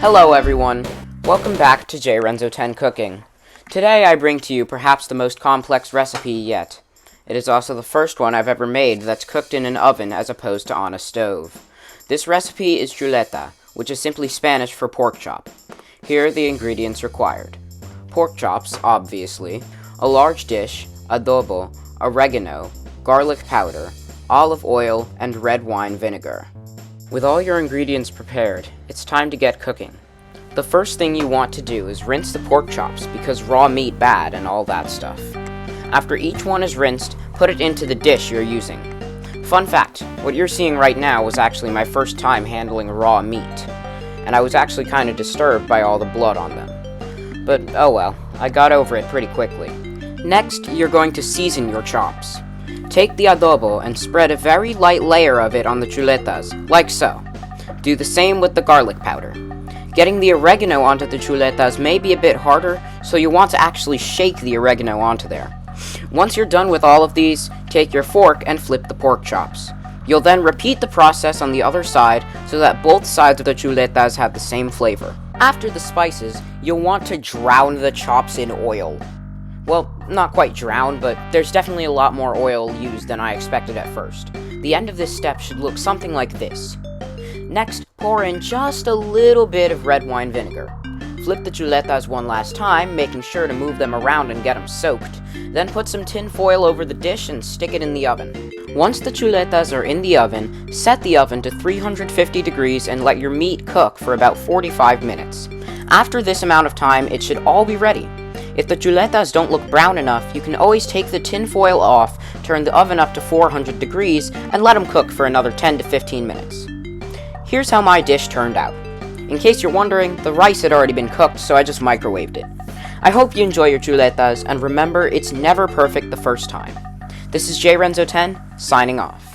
Hello everyone, welcome back to J Renzo 10 Cooking. Today I bring to you perhaps the most complex recipe yet. It is also the first one I've ever made that's cooked in an oven as opposed to on a stove. This recipe is chuleta, which is simply Spanish for pork chop. Here are the ingredients required. Pork chops, obviously, a large dish, adobo, oregano, garlic powder, olive oil, and red wine vinegar. With all your ingredients prepared, it's time to get cooking. The first thing you want to do is rinse the pork chops because raw meat bad and all that stuff. After each one is rinsed, put it into the dish you're using. Fun fact, what you're seeing right now was actually my first time handling raw meat, and I was actually kind of disturbed by all the blood on them. But oh well, I got over it pretty quickly. Next, you're going to season your chops. Take the adobo and spread a very light layer of it on the chuletas, like so. Do the same with the garlic powder. Getting the oregano onto the chuletas may be a bit harder, so you'll want to actually shake the oregano onto there. Once you're done with all of these, take your fork and flip the pork chops. You'll then repeat the process on the other side so that both sides of the chuletas have the same flavor. After the spices, you'll want to drown the chops in oil. Well, not quite drown, but there's definitely a lot more oil used than I expected at first. The end of this step should look something like this. Next, pour in just a little bit of red wine vinegar. Flip the chuletas one last time, making sure to move them around and get them soaked. Then put some tin foil over the dish and stick it in the oven. Once the chuletas are in the oven, set the oven to 350 degrees and let your meat cook for about 45 minutes. After this amount of time, it should all be ready. If the chuletas don't look brown enough, you can always take the tin foil off, turn the oven up to 400 degrees, and let them cook for another 10 to 15 minutes. Here's how my dish turned out. In case you're wondering, the rice had already been cooked, so I just microwaved it. I hope you enjoy your chuletas, and remember, it's never perfect the first time. This is J Renzo 10, signing off.